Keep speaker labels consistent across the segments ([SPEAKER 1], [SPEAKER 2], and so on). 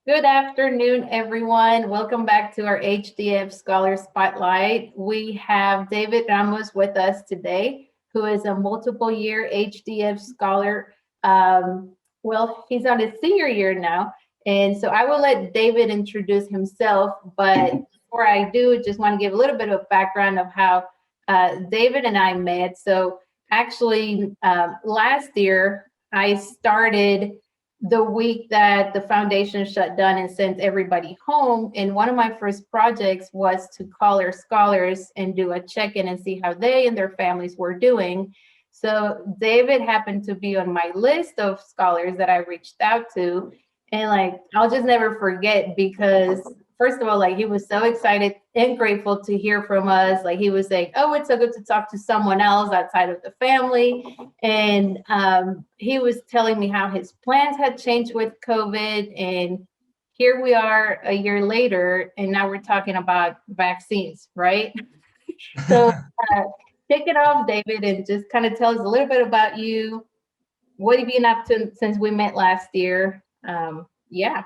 [SPEAKER 1] Good afternoon, everyone. Welcome back to our HDF Scholar Spotlight. We have David Ramos with us today, who is a multiple year HDF scholar. He's on his senior year now. And so I will let David introduce himself. But before I do, just want to give a little bit of background of how David and I met. So actually, last year, I started the week that the foundation shut down and sent everybody home. And one of my first projects was to call our scholars and do a check-in and see how they and their families were doing. So David happened to be on my list of scholars that I reached out to. And I'll just never forget because first of all, he was so excited and grateful to hear from us. He was saying, oh, it's so good to talk to someone else outside of the family. And he was telling me how his plans had changed with COVID. And here we are a year later, and now we're talking about vaccines, right? So kick it off, David, and just kind of tell us a little bit about you. What have you been up to since we met last year? Yeah.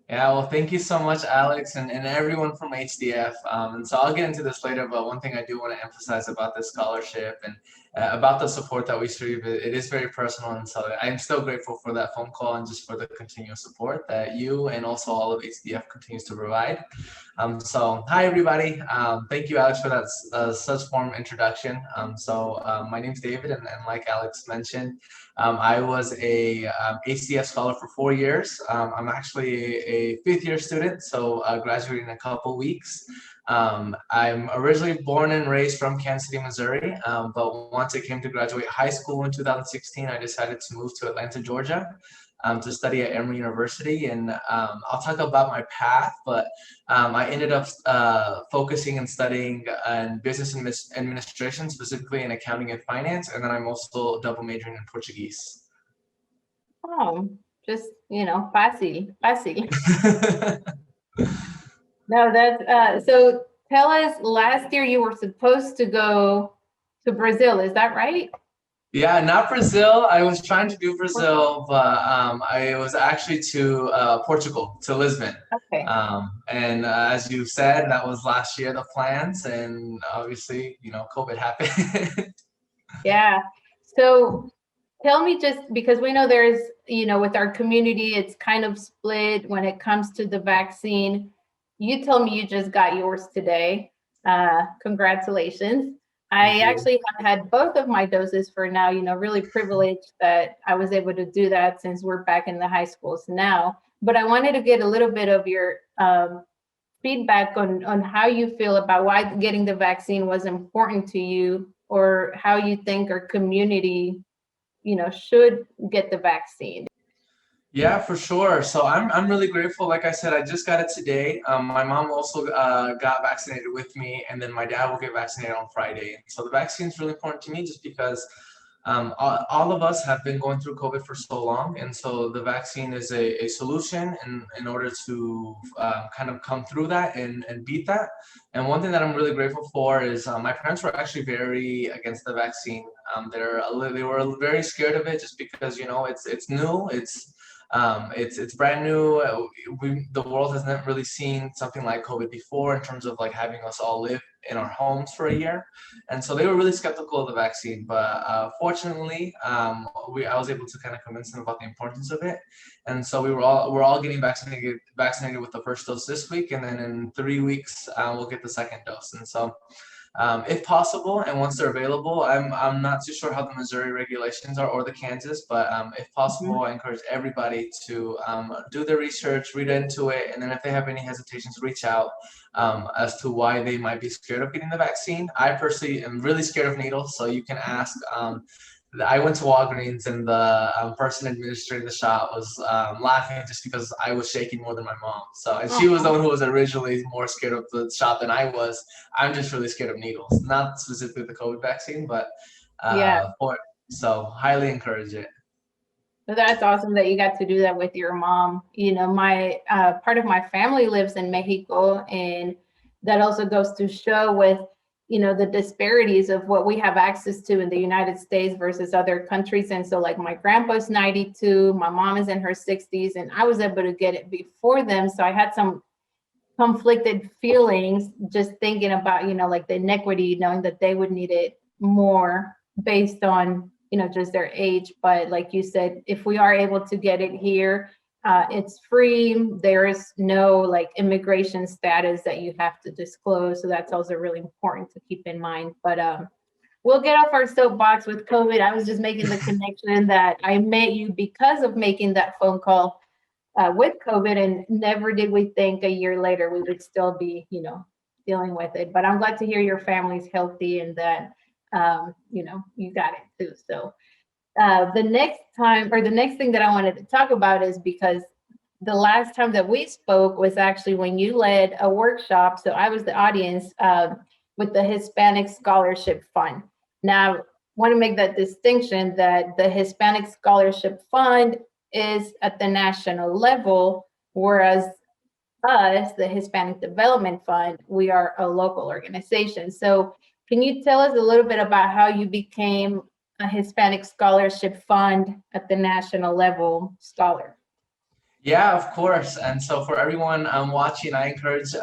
[SPEAKER 2] Yeah, well, thank you so much, Alex, and everyone from HDF. And so I'll get into this later, but one thing I do want to emphasize about this scholarship and about the support that we receive, it is very personal. And so I'm still grateful for that phone call and just for the continuous support that you and also all of HDF continues to provide. So hi, everybody. Thank you, Alex, for that such warm introduction. My name's David, and like Alex mentioned, I was a HDF scholar for 4 years. I'm actually a fifth-year student, so graduating in a couple weeks. I'm originally born and raised from Kansas City, Missouri, but once I came to graduate high school in 2016, I decided to move to Atlanta, Georgia, to study at Emory University. And I'll talk about my path, but I ended up focusing and studying in business administration, specifically in accounting and finance, and then I'm also double majoring in Portuguese.
[SPEAKER 1] Oh, just, fácil, fácil. No, that's so tell us, last year you were supposed to go to Brazil, is that right?
[SPEAKER 2] Yeah, not Brazil. I was trying to do Brazil, but I was actually to Portugal, to Lisbon.
[SPEAKER 1] Okay.
[SPEAKER 2] And as you said, that was last year, the plans, and obviously, COVID happened.
[SPEAKER 1] Yeah. So tell me, just because we know there's, with our community, it's kind of split when it comes to the vaccine. You told me you just got yours today. Congratulations. I
[SPEAKER 2] Thank you.
[SPEAKER 1] actually have had both of my doses for now, really privileged that I was able to do that since we're back in the high schools now. But I wanted to get a little bit of your feedback on how you feel about why getting the vaccine was important to you, or how you think our community, should get the vaccine.
[SPEAKER 2] Yeah, for sure. So I'm really grateful. Like I said, I just got it today. My mom also got vaccinated with me, and then my dad will get vaccinated on Friday. And so the vaccine is really important to me, just because all of us have been going through COVID for so long, and so the vaccine is a solution in order to kind of come through that and beat that. And one thing that I'm really grateful for is my parents were actually very against the vaccine. They were very scared of it, just because it's new, it's brand new. The world has never really seen something like COVID before, in terms of like having us all live in our homes for a year, and so they were really skeptical of the vaccine. But fortunately, I was able to kind of convince them about the importance of it, and so we're all getting vaccinated with the first dose this week, and then in 3 weeks we'll get the second dose. And so, if possible, and once they're available, I'm not too sure how the Missouri regulations are, or the Kansas, but if possible, I encourage everybody to do their research, read into it, and then if they have any hesitations, reach out as to why they might be scared of getting the vaccine. I personally am really scared of needles, so you can ask. I went to Walgreens, and the person administering the shot was laughing, just because I was shaking more than my mom. So, and she was the one who was originally more scared of the shot than I was. I'm just really scared of needles, not specifically the COVID vaccine, but
[SPEAKER 1] Yeah.
[SPEAKER 2] So highly encourage it.
[SPEAKER 1] So that's awesome that you got to do that with your mom. My part of my family lives in Mexico, and that also goes to show with the disparities of what we have access to in the United States versus other countries. And so like my grandpa's 92, my mom is in her 60s, and I was able to get it before them. So I had some conflicted feelings just thinking about, like the inequity, knowing that they would need it more based on, just their age. But like you said, if we are able to get it here, it's free. There is no like immigration status that you have to disclose. So that's also really important to keep in mind. But we'll get off our soapbox with COVID. I was just making the connection that I met you because of making that phone call with COVID, and never did we think a year later we would still be, dealing with it. But I'm glad to hear your family's healthy and that, you got it too. So the next time, or the next thing that I wanted to talk about is because the last time that we spoke was actually when you led a workshop. So I was the audience with the Hispanic Scholarship Fund. Now, I want to make that distinction that the Hispanic Scholarship Fund is at the national level, whereas us, the Hispanic Development Fund, we are a local organization. So can you tell us a little bit about how you became a Hispanic Scholarship Fund at the national level scholar?
[SPEAKER 2] Yeah, of course. And so for everyone watching, I encourage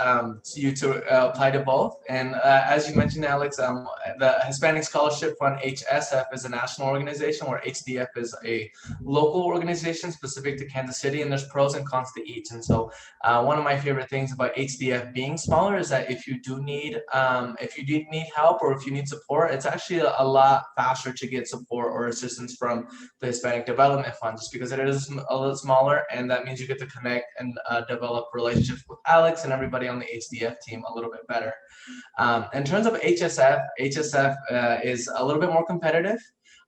[SPEAKER 2] you to apply to both. And as you mentioned, Alex, the Hispanic Scholarship Fund, HSF, is a national organization, where HDF is a local organization specific to Kansas City, and there's pros and cons to each. And so one of my favorite things about HDF being smaller is that if you do need help, or if you need support, it's actually a lot faster to get support or assistance from the Hispanic Development Fund, just because it is a little smaller, and that means you get to connect and develop relationships with Alex and everybody on the HDF team a little bit better. In terms of HSF is a little bit more competitive,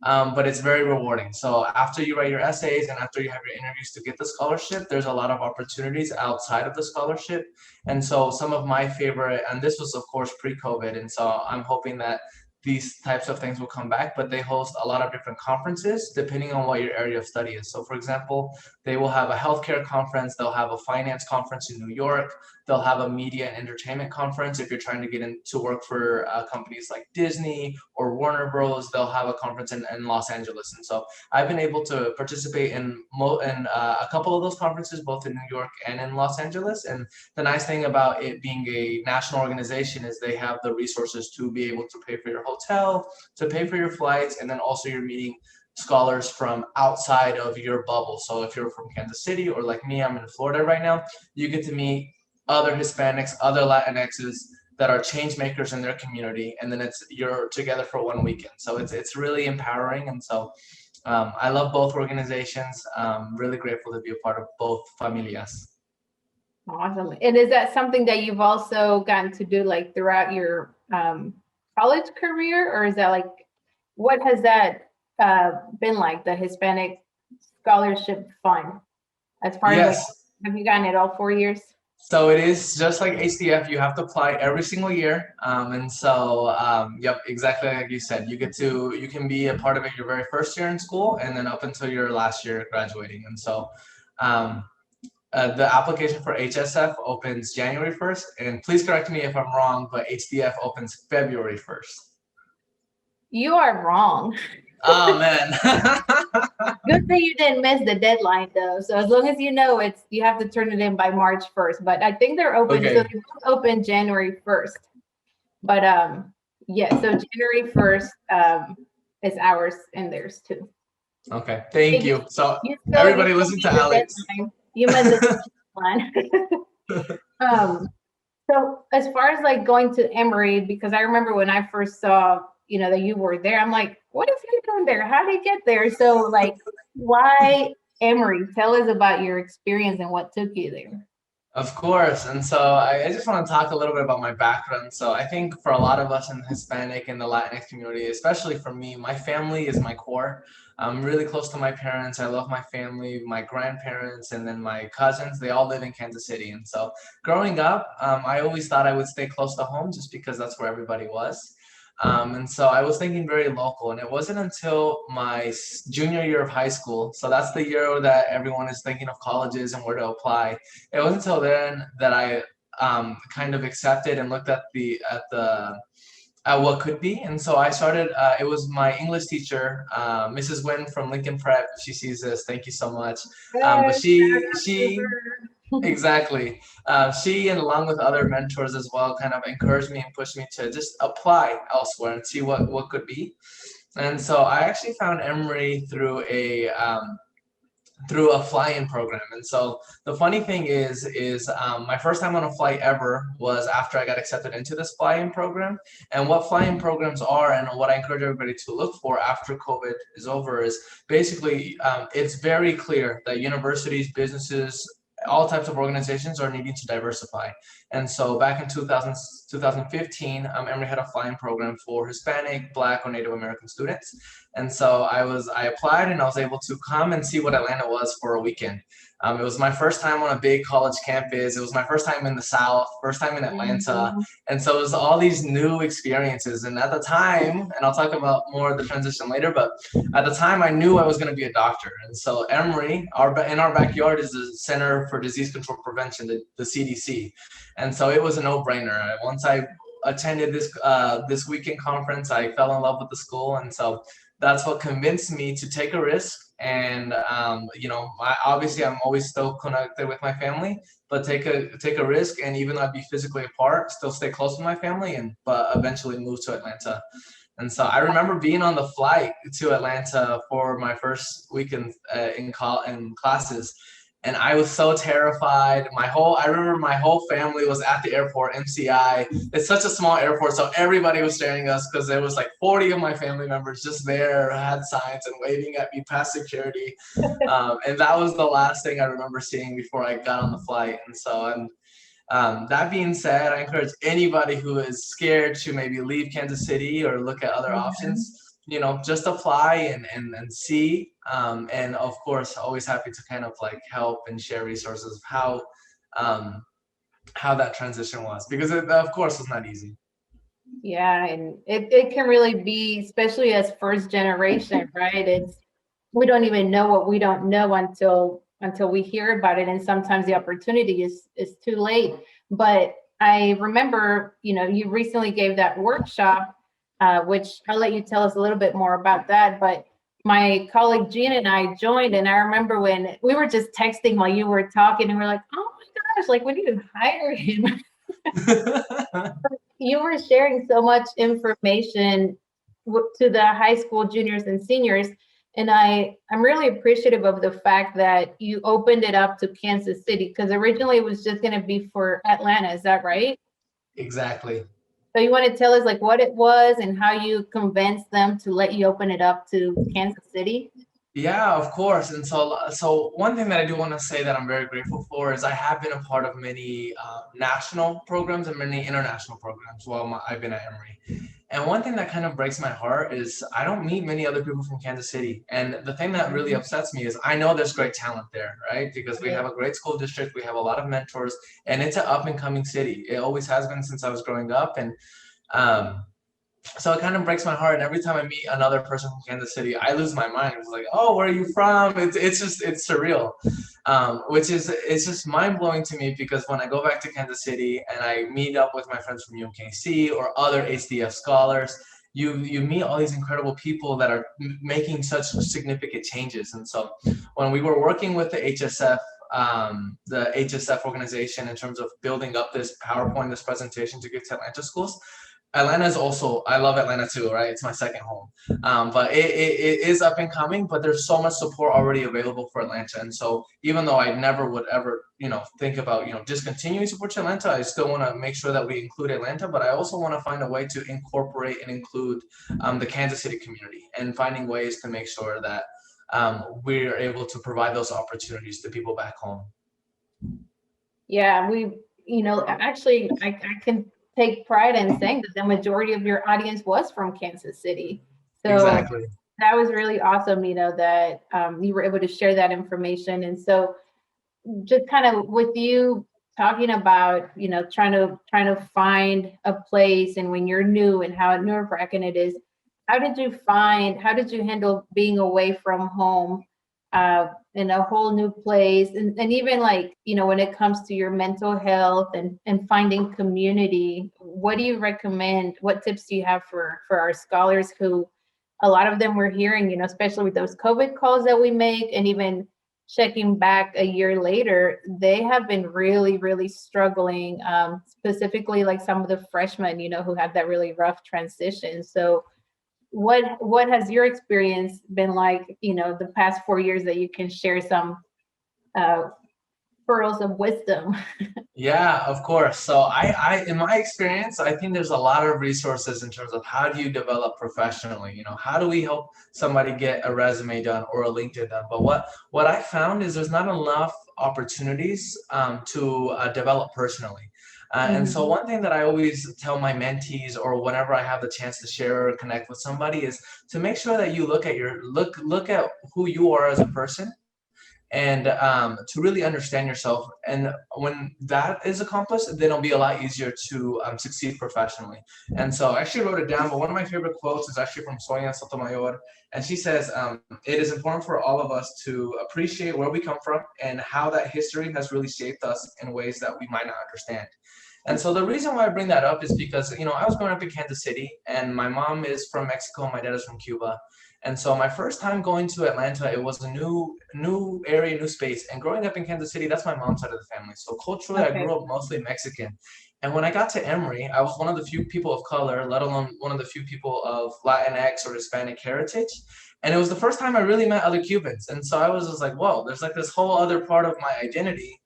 [SPEAKER 2] but it's very rewarding. So after you write your essays and after you have your interviews to get the scholarship, there's a lot of opportunities outside of the scholarship. And so some of my favorite, and this was of course pre-COVID, and so I'm hoping that these types of things will come back, but they host a lot of different conferences depending on what your area of study is. So for example, they will have a healthcare conference, they'll have a finance conference in New York, they'll have a media and entertainment conference. If you're trying to get into work for companies like Disney or Warner Bros., they'll have a conference in Los Angeles. And so I've been able to participate in a couple of those conferences, both in New York and in Los Angeles. And the nice thing about it being a national organization is they have the resources to be able to pay for your hotel, to pay for your flights, and then also you're meeting scholars from outside of your bubble. So if you're from Kansas City, or like me, I'm in Florida right now, you get to meet other Hispanics, other Latinxes that are change makers in their community, and then you're together for one weekend. So it's really empowering, and so I love both organizations. Really grateful to be a part of both familias.
[SPEAKER 1] Awesome. And is that something that you've also gotten to do like throughout your college career, or is that like, what has that been like, the Hispanic Scholarship Fund? As far as like,
[SPEAKER 2] Yes.
[SPEAKER 1] have you gotten it all 4 years?
[SPEAKER 2] So it is just like HDF. You have to apply every single year, and so yep, exactly like you said. You can be a part of it your very first year in school, and then up until your last year graduating. And so um, the application for HSF opens January 1st, and please correct me if I'm wrong, but HDF opens February 1st.
[SPEAKER 1] You are wrong.
[SPEAKER 2] Oh man.
[SPEAKER 1] Good thing you didn't miss the deadline though. So as long as you have to turn it in by March 1st. But I think they're open. So
[SPEAKER 2] Okay.
[SPEAKER 1] they're open January 1st. But yeah, so January 1st is ours and theirs too.
[SPEAKER 2] Okay. Thank you. So
[SPEAKER 1] You
[SPEAKER 2] everybody
[SPEAKER 1] still
[SPEAKER 2] listen to
[SPEAKER 1] meet the
[SPEAKER 2] Alex.
[SPEAKER 1] deadline. You met the deadline. So as far as like going to Emory, because I remember when I first saw, that you were there, I'm like, what is he doing there? How did he get there? So like, why Emory? Tell us about your experience and what took you there.
[SPEAKER 2] Of course. And so I just want to talk a little bit about my background. So I think for a lot of us in the Hispanic and the Latinx community, especially for me, my family is my core. I'm really close to my parents. I love my family, my grandparents, and then my cousins. They all live in Kansas City. And so growing up, I always thought I would stay close to home just because that's where everybody was. And so I was thinking very local, and it wasn't until my junior year of high school. So that's the year that everyone is thinking of colleges and where to apply. It wasn't until then that I kind of accepted and looked at the what could be. And so I started, it was my English teacher, Mrs. Nguyen from Lincoln Prep. If she sees this, thank you so much. But
[SPEAKER 1] Yes, shout out to
[SPEAKER 2] she,
[SPEAKER 1] her.
[SPEAKER 2] exactly. She and along with other mentors as well kind of encouraged me and pushed me to just apply elsewhere and see what could be. And so I actually found Emory through a fly-in program. And so the funny thing is my first time on a flight ever was after I got accepted into this fly-in program. And what fly-in programs are, and what I encourage everybody to look for after COVID is over, is basically it's very clear that universities, businesses, all types of organizations are needing to diversify. And so back in 2015, Emory had a fly-in program for Hispanic, Black, or Native American students. And so I applied and I was able to come and see what Atlanta was for a weekend. It was my first time on a big college campus. It was my first time in the South, first time in Atlanta.
[SPEAKER 1] Mhm.
[SPEAKER 2] And so it was all these new experiences. And at the time, and I'll talk about more of the transition later, but at the time I knew I was going to be a doctor. And so Emory, in our backyard is the Center for Disease Control Prevention, the CDC. And so it was a no-brainer. Once I attended this weekend conference, I fell in love with the school. And so that's what convinced me to take a risk. And obviously I'm always still connected with my family, but take a risk. And even though I'd be physically apart, still stay close with my family, and but eventually move to Atlanta. And so I remember being on the flight to Atlanta for my first week in classes, and I was so terrified. I remember my whole family was at the airport, MCI. It's such a small airport, so everybody was staring at us because there was like 40 of my family members just there, had signs and waving at me past security. And that was the last thing I remember seeing before I got on the flight. And so that being said, I encourage anybody who is scared to maybe leave Kansas City or look at other
[SPEAKER 1] Mhm.
[SPEAKER 2] options, just apply and see. And of course, always happy to kind of like help and share resources of um, how that transition was, because it, of course, was not easy.
[SPEAKER 1] Yeah, and it can really be, especially as first generation, right? It's we don't even know what we don't know until we hear about it, and sometimes the opportunity is too late. But I remember, you recently gave that workshop, which I'll let you tell us a little bit more about that. But my colleague Jean and I joined, and I remember when we were just texting while you were talking, and we're like, "Oh my gosh, like we need to hire him." You were sharing so much information to the high school juniors and seniors, and I'm really appreciative of the fact that you opened it up to Kansas City, because originally it was just going to be for Atlanta. Is that right?
[SPEAKER 2] Exactly.
[SPEAKER 1] So you want to tell us like what it was and how you convinced them to let you open it up to Kansas City?
[SPEAKER 2] Yeah, of course. And so one thing that I do want to say that I'm very grateful for is I have been a part of many national programs and many international programs while I've been at Emory. And one thing that kind of breaks my heart is I don't meet many other people from Kansas City. And the thing that really upsets me is I know there's great talent there, right? Because we
[SPEAKER 1] Right.
[SPEAKER 2] have a great school district, we have a lot of mentors, and it's an up and coming city. It always has been since I was growing up. And um, so it kind of breaks my heart. And every time I meet another person from Kansas City, I lose my mind. It's like, oh, where are you from? It's surreal, which is it's just mind blowing to me, because when I go back to Kansas City and I meet up with my friends from UMKC or other HDF scholars, you meet all these incredible people that are making such significant changes. And so when we were working with the HSF organization in terms of building up this PowerPoint, this presentation to give to Atlanta schools, Atlanta is also, I love Atlanta too, right? It's my second home. But it is up and coming, but there's so much support already available for Atlanta. And so even though I never would ever, think about, discontinuing support to Atlanta, I still want to make sure that we include Atlanta, but I also want to find a way to incorporate and include the Kansas City community, and finding ways to make sure that we're able to provide those opportunities to people back home.
[SPEAKER 1] Yeah, actually, I can take pride in saying that the majority of your audience was from Kansas City. So
[SPEAKER 2] Exactly.
[SPEAKER 1] that was really awesome, that you were able to share that information. And so just kind of with you talking about, trying to find a place and when you're new and how nerve-wracking it is, how did you handle being away from home? in a whole new place. And even like, when it comes to your mental health and finding community, what do you recommend? What tips do you have for our scholars who a lot of them we're hearing, especially with those COVID calls that we make, and even checking back a year later, they have been really, really struggling, specifically like some of the freshmen, who had that really rough transition. So what has your experience been like, the past 4 years that you can share some uh, pearls of wisdom?
[SPEAKER 2] Yeah, of course. So in my experience, I think there's a lot of resources in terms of how do you develop professionally. How do we help somebody get a resume done or a LinkedIn done? But what I found is there's not enough opportunities to develop personally. And so
[SPEAKER 1] Mhm.
[SPEAKER 2] one thing that I always tell my mentees, or whenever I have the chance to share or connect with somebody, is to make sure that you look at who you are as a person, and to really understand yourself. And when that is accomplished, then it'll be a lot easier to succeed professionally. And so I actually wrote it down, but one of my favorite quotes is actually from Sonia Sotomayor. And she says, it is important for all of us to appreciate where we come from and how that history has really shaped us in ways that we might not understand. And so the reason why I bring that up is because, I was growing up in Kansas City, and my mom is from Mexico and my dad is from Cuba. And so my first time going to Atlanta, it was a new area, new space. And growing up in Kansas City, that's my mom's side of the family. So culturally, I
[SPEAKER 1] Okay.
[SPEAKER 2] grew up mostly Mexican. And when I got to Emory, I was one of the few people of color, let alone one of the few people of Latinx or Hispanic heritage. And it was the first time I really met other Cubans. And so I was just like, whoa, there's like this whole other part of my identity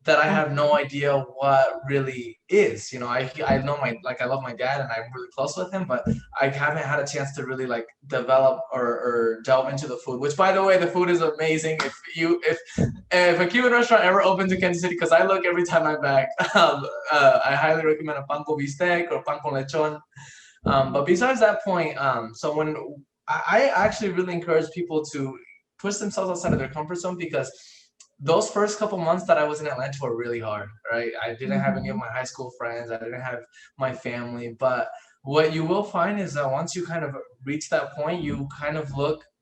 [SPEAKER 2] that I have no idea what really is. I know I love my dad and I'm really close with him, but I haven't had a chance to really like develop or delve into the food. Which, by the way, the food is amazing. If a Cuban restaurant ever opens in Kansas City, because I look every time I'm back, I highly recommend a pan con bistec or pan con lechon. But besides that point, so when I actually really encourage people to push themselves outside of their comfort zone, because those first couple months that I was in Atlanta were really hard, right? I didn't have any of
[SPEAKER 1] Mhm.
[SPEAKER 2] my high school friends. I didn't have my family. But what you will find is that once you kind of reach that point, you kind of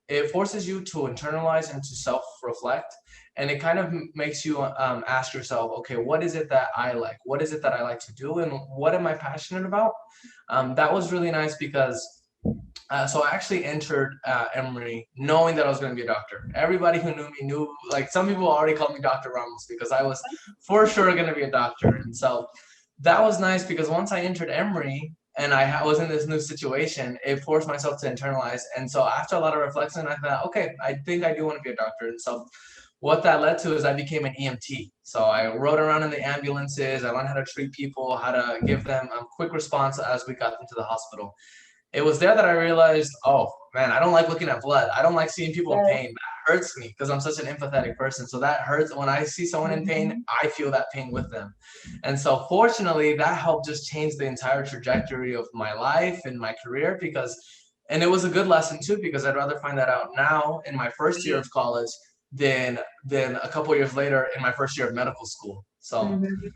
[SPEAKER 2] it forces you to internalize and to self-reflect. And it kind of makes you ask yourself, okay, what is it that I like? What is it that I like to do? And what am I passionate about? That was really nice because so I actually entered Emory knowing that I was going to be a doctor. Everybody who knew me knew, like some people already called me Dr. Ramos because I was for sure going to be a doctor. And so that was nice because once I entered Emory and I was in this new situation, it forced myself to internalize. And so after a lot of reflection, I thought, okay, I think I do want to be a doctor. And so what that led to is I became an EMT. So I rode around in the ambulances. I learned how to treat people, how to give them a quick response as we got them to the hospital. It was there that I realized, oh man, I don't like looking at blood. I don't like seeing people in
[SPEAKER 1] Yes.
[SPEAKER 2] pain. That hurts me because I'm such an empathetic person. So that hurts when I see someone in pain,
[SPEAKER 1] Mhm.
[SPEAKER 2] I feel that pain with them. And so fortunately, that helped just change the entire trajectory of my life and my career and it was a good lesson too, because I'd rather find that out now in my first year of college than a couple years later in my first year of medical school. So
[SPEAKER 1] Mhm.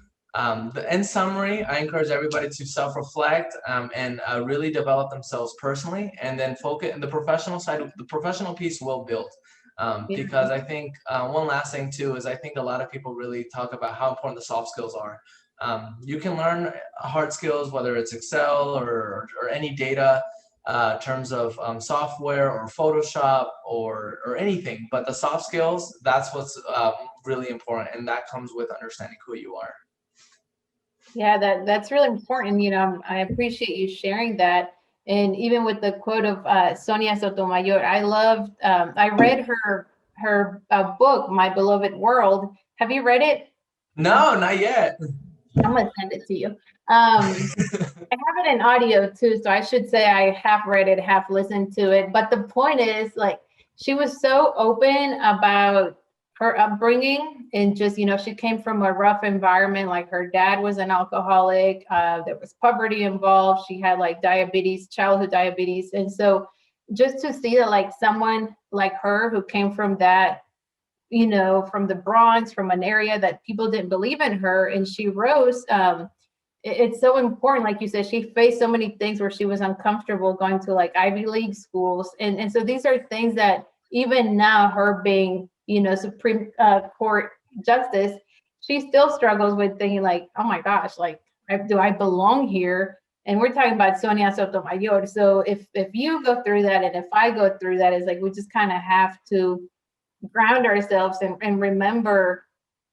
[SPEAKER 2] in summary, I encourage everybody to self-reflect and really develop themselves personally, and then focus on the professional side. The professional piece will build.
[SPEAKER 1] Yeah.
[SPEAKER 2] Because I think one last thing too is I think a lot of people really talk about how important the soft skills are. You can learn hard skills, whether it's Excel or any data terms of software or Photoshop or anything, but the soft skills, that's what's really important, and that comes with understanding who you are.
[SPEAKER 1] Yeah, that's really important. I appreciate you sharing that. And even with the quote of Sonia Sotomayor, I read her book, My Beloved World. Have you read it?
[SPEAKER 2] No, not yet.
[SPEAKER 1] I'm gonna send it to you. I have it in audio too, so I should say I half read it, half listened to it. But the point is, like, she was so open about her upbringing, and just, she came from a rough environment. Like, her dad was an alcoholic. There was poverty involved. She had like diabetes, childhood diabetes. And so just to see that, like, someone like her who came from that, from the Bronx, from an area that people didn't believe in her, and she rose. It's so important. Like you said, she faced so many things where she was uncomfortable going to like Ivy League schools. And so these are things that even now, her being Supreme Court justice, she still struggles with thinking like, oh my gosh, like, do I belong here? And we're talking about Sonia Sotomayor. So if you go through that, and if I go through that, it's like we just kind of have to ground ourselves and remember,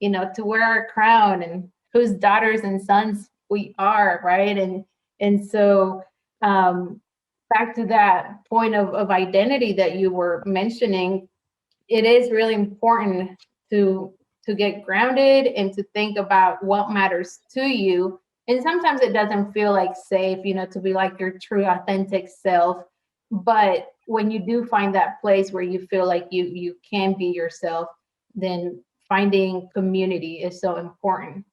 [SPEAKER 1] to wear our crown and whose daughters and sons we are, right? And so back to that point of identity that you were mentioning, it is really important to get grounded and to think about what matters to you. And sometimes it doesn't feel like safe, to be like your true authentic self. But when you do find that place where you feel like you can be yourself, then finding community is so important,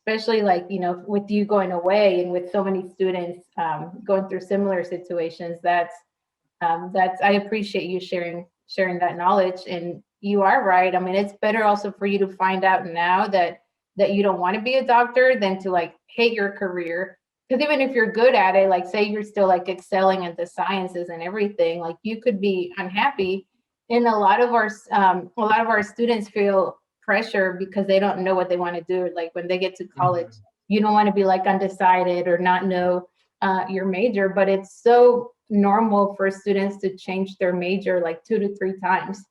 [SPEAKER 1] especially like, with you going away and with so many students going through similar situations. That's I appreciate you sharing that knowledge. And you are right. I mean, it's better also for you to find out now that you don't want to be a doctor than to like hate your career. Because even if you're good at it, like say you're still like excelling at the sciences and everything, like you could be unhappy. And a lot of our students feel pressure because they don't know what they want to do. Like when they get to college,
[SPEAKER 2] Mhm.
[SPEAKER 1] you don't want to be like undecided or not know your major, but it's so normal for students to change their major like 2 to 3 times.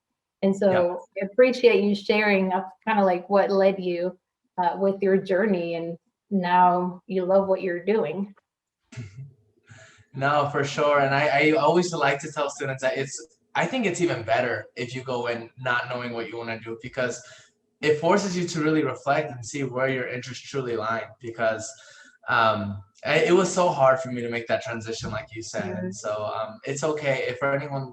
[SPEAKER 1] And
[SPEAKER 2] Yep.
[SPEAKER 1] so I appreciate you sharing kind of like what led you with your journey, and now you love what you're doing.
[SPEAKER 2] No, for sure. And I always like to tell students that I think it's even better if you go in not knowing what you want to do, because it forces you to really reflect and see where your interests truly lie. Because it was so hard for me to make that transition, like you said. And
[SPEAKER 1] Mhm.
[SPEAKER 2] so it's okay if for anyone,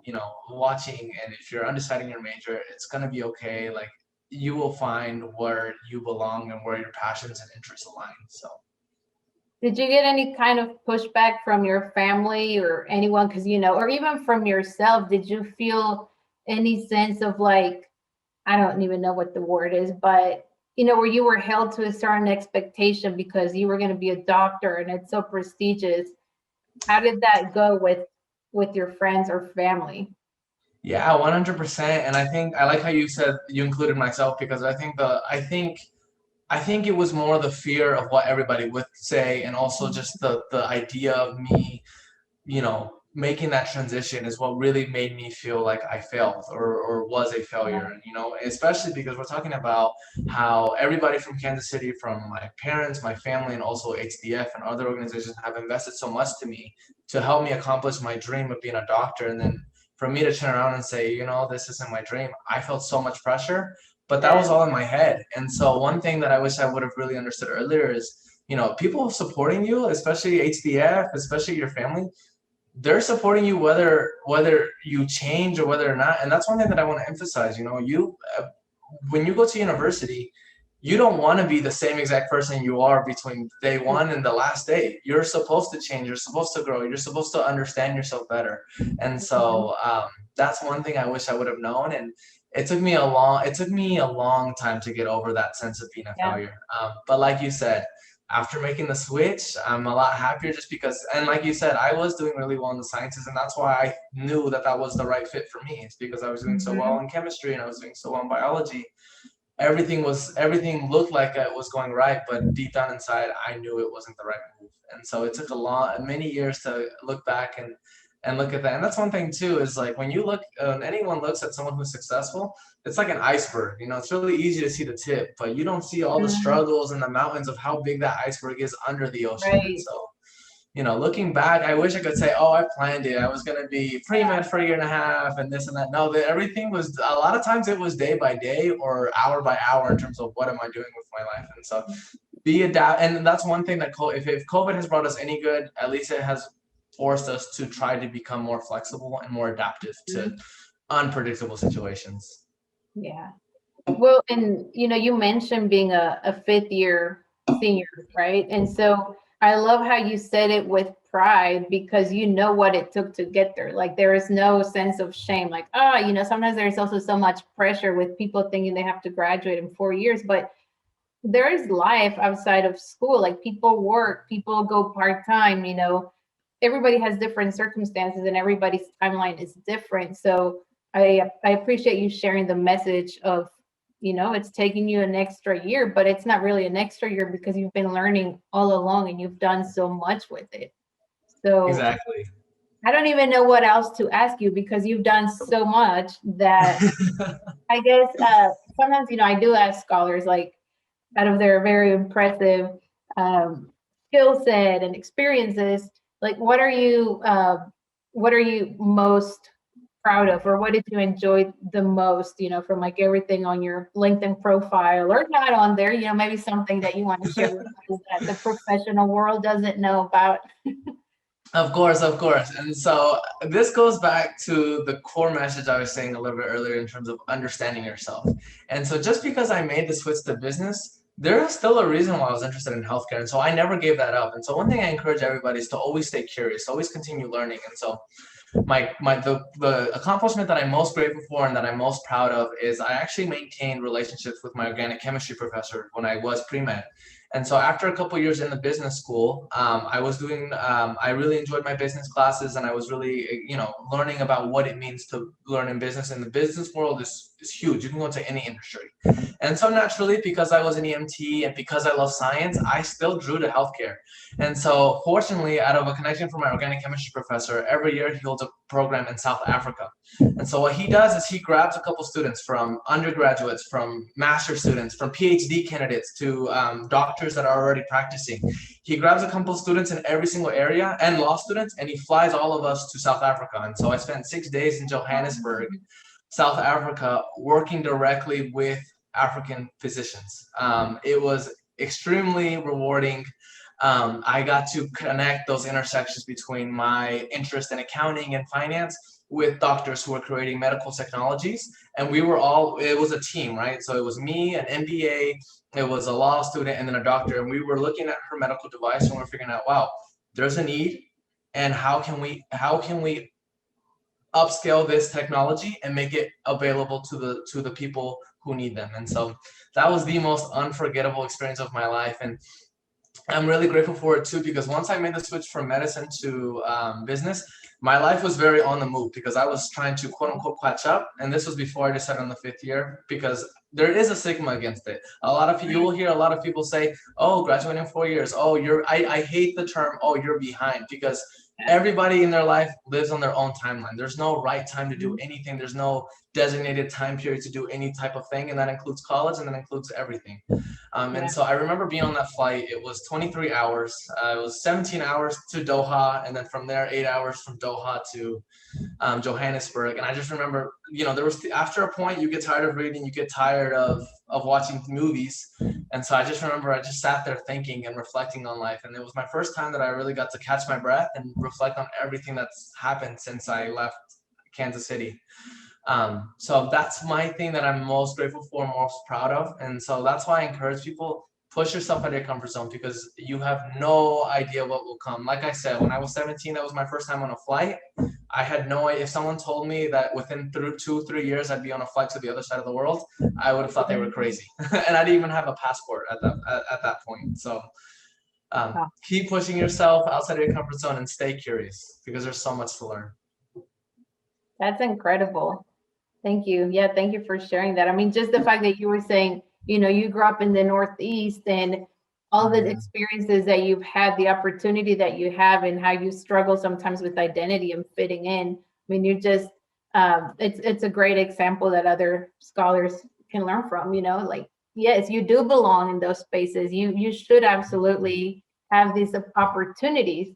[SPEAKER 2] watching, and if you're undeciding your major, it's going to be okay. Like you will find where you belong and where your passions and interests align. So.
[SPEAKER 1] Did you get any kind of pushback from your family or anyone? Because, or even from yourself, did you feel any sense of like, I don't even know what the word is, but where you were held to a certain expectation because you were going to be a doctor and it's so prestigious? How did that go with your friends or family?
[SPEAKER 2] Yeah, 100%. And I think I like how you said you included myself, because I think it was more the fear of what everybody would say, and also just the idea of me, making that transition is what really made me feel like I failed, or was a failure. And, especially because we're talking about how everybody from Kansas City, from my parents, my family, and also HDF and other organizations have invested so much to me to help me accomplish my dream of being a doctor. And then for me to turn around and say, this isn't my dream, I felt so much pressure, but that was
[SPEAKER 1] Yes.
[SPEAKER 2] all in my head. And so one thing that I wish I would have really understood earlier is, people supporting you, especially HDF, especially your family, they're supporting you whether you change or whether or not. And that's one thing that I want to emphasize. When you go to university, you don't want to be the same exact person you are between day one and the last day. You're supposed to change, you're supposed to grow, you're supposed to understand yourself better. And
[SPEAKER 1] Mhm.
[SPEAKER 2] so that's one thing I wish I would have known. And it took me a long time to get over that sense of being a
[SPEAKER 1] Yeah.
[SPEAKER 2] failure. But like you said, after making the switch, I'm a lot happier, just because, and like you said, I was doing really well in the sciences, and that's why I knew that that was the right fit for me. It's because I was doing so well
[SPEAKER 1] Mhm.
[SPEAKER 2] in chemistry and I was doing so well in biology. Everything looked like it was going right, but deep down inside, I knew it wasn't the right move. And so it took many years to look back and look at that. And that's one thing too, is like when anyone looks at someone who's successful, it's like an iceberg. It's really easy to see the tip, but you don't see all the
[SPEAKER 1] Mhm.
[SPEAKER 2] struggles and the mountains of how big that iceberg is under the ocean. And
[SPEAKER 1] Right.
[SPEAKER 2] so, looking back, I wish I could say, oh, I planned it. I was going to be pre-med for a year and a half and this and that. No, everything was, a lot of times it was day by day or hour by hour in terms of what am I doing with my life. And so and that's one thing that, if COVID has brought us any good, at least it has forced us to try to become more flexible and more adaptive to
[SPEAKER 1] Mhm.
[SPEAKER 2] unpredictable situations.
[SPEAKER 1] Yeah. Well, and you mentioned being a fifth year senior, right? And so I love how you said it with pride because you know what it took to get there. Like there is no sense of shame. Like, sometimes there's also so much pressure with people thinking they have to graduate in 4 years, but there is life outside of school. Like people work, people go part-time. Everybody has different circumstances and everybody's timeline is different. So I appreciate you sharing the message of, it's taking you an extra year, but it's not really an extra year because you've been learning all along and you've done so much with it. So
[SPEAKER 2] Exactly.
[SPEAKER 1] I don't even know what else to ask you because you've done so much that I guess sometimes, I do ask scholars, like, out of their very impressive um, skill set and experiences, like, what are you most proud of, or what did you enjoy the most, from like everything on your LinkedIn profile or not on there, maybe something that you want to share with us that the professional world doesn't know about.
[SPEAKER 2] Of course, of course. And so this goes back to the core message I was saying a little bit earlier in terms of understanding yourself. And so just because I made the switch to business, there is still a reason why I was interested in healthcare. And so I never gave that up. And so one thing I encourage everybody is to always stay curious, always continue learning. And so the accomplishment that I'm most grateful for and that I'm most proud of is I actually maintained relationships with my organic chemistry professor when I was pre-med. And so after a couple years in the business school, I really enjoyed my business classes and I was really, learning about what it means to learn in business. And the business world is huge. You can go into any industry. And so naturally, because I was an EMT and because I love science, I still drew to healthcare. And so fortunately, out of a connection from my organic chemistry professor, every year he holds a program in South Africa. And so what he does is he grabs a couple students from undergraduates, from master students, from PhD candidates to doctors that are already practicing. He grabs a couple students in every single area and law students, and he flies all of us to South Africa. And so I spent 6 days in Johannesburg, South Africa, working directly with African physicians. It was extremely rewarding. I got to connect those intersections between my interest in accounting and finance with doctors who were creating medical technologies. And it was a team, right? So it was me, an MBA, it was a law student, and then a doctor. And we were looking at her medical device and we're figuring out, wow, there's a need. And how can we upscale this technology and make it available to the people who need them? And so that was the most unforgettable experience of my life. And I'm really grateful for it too, because once I made the switch from medicine to business, my life was very on the move because I was trying to quote unquote catch up. And this was before I decided on the fifth year, because there is a stigma against it. A lot of you will hear a lot of people say, oh, graduating in 4 years. Oh, I hate the term, oh, you're behind, because everybody in their life lives on their own timeline. There's no right time to do anything. There's no designated time period to do any type of thing. And that includes college and that includes everything. And
[SPEAKER 1] Yeah.
[SPEAKER 2] so I remember being on that flight. It was 23 hours. It was 17 hours to Doha, and then from there, 8 hours from Doha to Johannesburg. And I just remember, there was after a point you get tired of reading, you get tired of watching movies, and so I just remember I just sat there thinking and reflecting on life. And it was my first time that I really got to catch my breath and reflect on everything that's happened since I left Kansas City. So that's my thing that I'm most grateful for, most proud of. And so that's why I encourage people, push yourself out of your comfort zone, because you have no idea what will come. Like I said, when I was 17, that was my first time on a flight. I had no idea. If someone told me that within 2-3 years I'd be on a flight to the other side of the world, I would have thought they were crazy. And I didn't even have a passport at that point. So
[SPEAKER 1] Wow.
[SPEAKER 2] keep pushing yourself outside of your comfort zone and stay curious, because there's so much to learn.
[SPEAKER 1] That's incredible. Thank you. Yeah, thank you for sharing that. I mean, just the fact that you were saying, you grew up in the Northeast and all the
[SPEAKER 2] Mhm.
[SPEAKER 1] experiences that you've had, the opportunity that you have, and how you struggle sometimes with identity and fitting in. I mean, you just, it's a great example that other scholars can learn from. Like, yes, you do belong in those spaces. You should absolutely have these opportunities.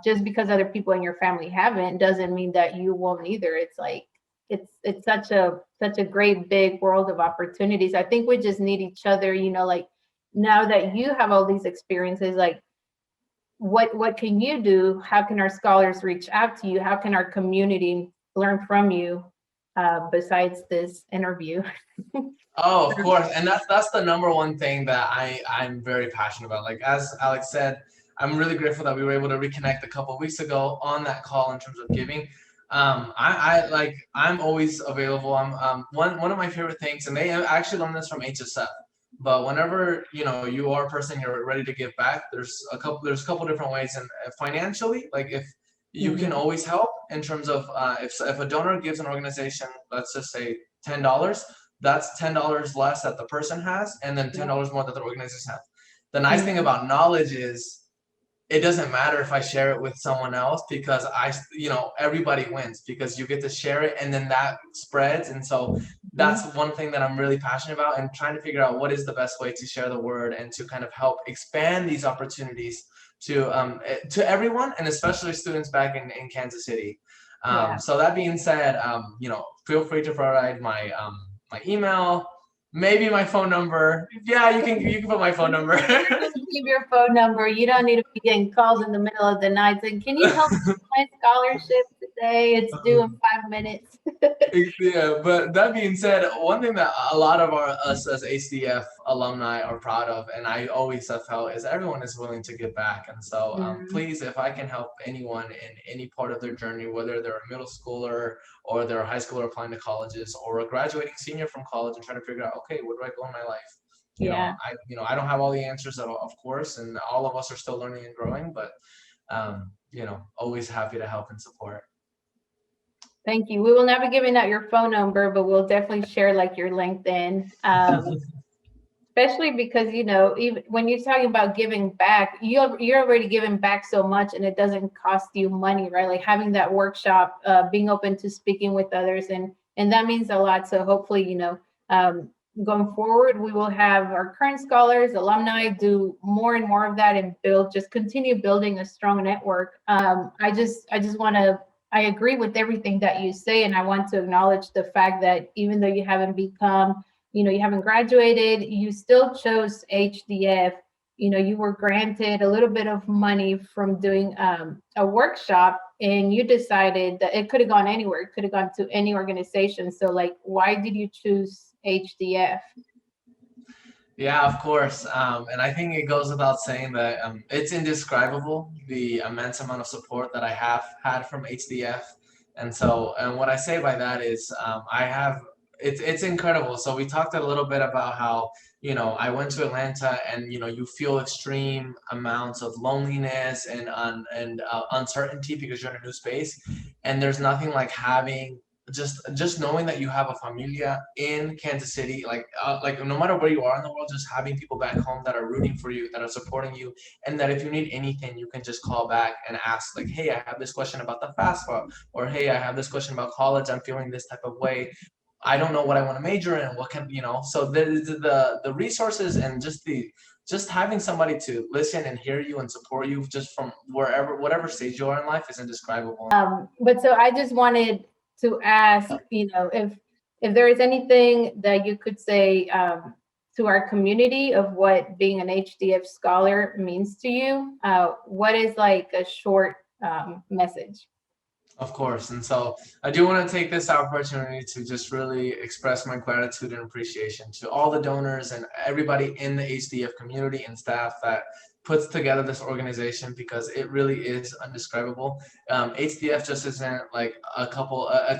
[SPEAKER 1] Just because other people in your family haven't doesn't mean that you won't either. It's like it's such a great big world of opportunities. I think we just need each other, like, now that you have all these experiences, like, what can you do? How can our scholars reach out to you? How can our community learn from you, besides this interview?
[SPEAKER 2] Oh, of course. And that's the number one thing that I'm very passionate about. Like as Alex said, I'm really grateful that we were able to reconnect a couple of weeks ago on that call in terms of giving. I'm always available. I'm one of my favorite things, and they actually learned this from HSF. But whenever you are a person, you're ready to give back. There's a couple different ways, and financially, like if you can
[SPEAKER 1] Mhm.
[SPEAKER 2] always help in terms of if a donor gives an organization, let's just say $10, that's $10 less that the person has, and then
[SPEAKER 1] Yeah.
[SPEAKER 2] $10 more that the organization has. The nice thing
[SPEAKER 1] Mhm.
[SPEAKER 2] about knowledge is it doesn't matter if I share it with someone else because everybody wins because you get to share it and then that spreads. And so that's
[SPEAKER 1] Mhm.
[SPEAKER 2] one thing that I'm really passionate about and trying to figure out what is the best way to share the word and to kind of help expand these opportunities to everyone and especially students back in Kansas City.
[SPEAKER 1] Yeah.
[SPEAKER 2] So that being said, feel free to provide my email, maybe my phone number. Yeah, you can put my phone number.
[SPEAKER 1] Just leave your phone number. You don't need to be getting calls in the middle of the night saying, "Can you help me with my scholarship today? It's due in 5 minutes."
[SPEAKER 2] Yeah, but that being said, one thing that a lot of us as HDF alumni are proud of, and I always have felt, is everyone is willing to give back. And so,
[SPEAKER 1] Mm,
[SPEAKER 2] please, if I can help anyone in any part of their journey, whether they're a middle schooler or they're a high schooler applying to colleges, or a graduating senior from college and trying to figure out, okay, what do I go in my life?
[SPEAKER 1] yeah.
[SPEAKER 2] I don't have all the answers, of course, and all of us are still learning and growing, but always happy to help and support.
[SPEAKER 1] Thank you. We will not be giving out your phone number, but we'll definitely share like your LinkedIn. Especially because even when you're talking about giving back, you're already giving back so much and it doesn't cost you money, right? Like having that workshop, being open to speaking with others, and that means a lot. So hopefully, um, going forward we will have our current scholars, alumni do more and more of that and continue building a strong network. I just want to, I agree with everything that you say, and I want to acknowledge the fact that even though you haven't graduated, you still chose HDF. You were granted a little bit of money from doing a workshop, and you decided that it could have gone anywhere. It could have gone to any organization. So, like, why did you choose HDF?
[SPEAKER 2] Yeah, of course. And I think it goes without saying that it's indescribable the immense amount of support that I have had from HDF. And what I say by that is it's incredible. So we talked a little bit about how, I went to Atlanta and, you feel extreme amounts of loneliness and uncertainty because you're in a new space. And there's nothing like having just knowing that you have a familia in Kansas City, like no matter where you are in the world, just having people back home that are rooting for you, that are supporting you, and that if you need anything, you can just call back and ask, like, hey, I have this question about the FAFSA, or hey, I have this question about college. I'm feeling this type of way. I don't know what I want to major in. What can So the resources and just having somebody to listen and hear you and support you just from whatever stage you are in life is indescribable.
[SPEAKER 1] But so I just wanted to ask, if there is anything that you could say to our community of what being an HDF scholar means to you. What is like a short message?
[SPEAKER 2] Of course. And so I do want to take this opportunity to just really express my gratitude and appreciation to all the donors and everybody in the HDF community and staff that puts together this organization because it really is undescribable. HDF just isn't like a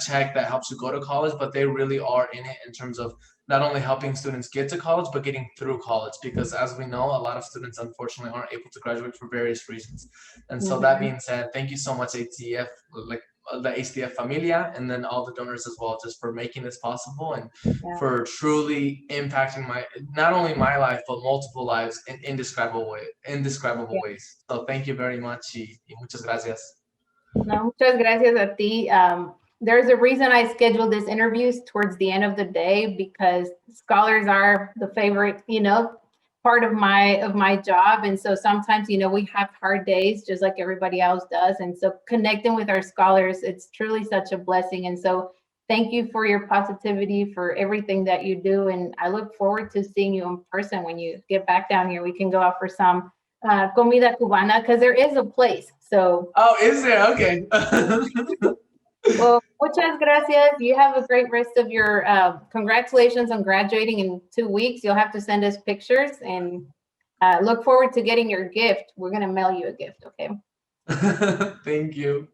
[SPEAKER 2] check that helps you go to college, but they really are in it in terms of not only helping students get to college, but getting through college. Because as we know, a lot of students unfortunately aren't able to graduate for various reasons. And so that
[SPEAKER 1] Mhm.
[SPEAKER 2] being said, thank you so much, HDF. Like the HDF Familia, and then all the donors as well, just for making this possible and
[SPEAKER 1] Yeah.
[SPEAKER 2] for truly impacting not only my life but multiple lives in indescribable
[SPEAKER 1] Yeah.
[SPEAKER 2] ways. So thank you very much y muchas gracias.
[SPEAKER 1] No, muchas gracias a ti. There's a reason I scheduled this interviews towards the end of the day because scholars are the favorite, part of my job. And so sometimes, we have hard days just like everybody else does. And so connecting with our scholars, it's truly such a blessing. And so thank you for your positivity, for everything that you do. And I look forward to seeing you in person when you get back down here. We can go out for some comida cubana because there is a place. So,
[SPEAKER 2] Oh, is there? Okay.
[SPEAKER 1] well, muchas gracias. You have a great rest of your, congratulations on graduating in 2 weeks. You'll have to send us pictures and look forward to getting your gift. We're going to mail you a gift, okay?
[SPEAKER 2] Thank you.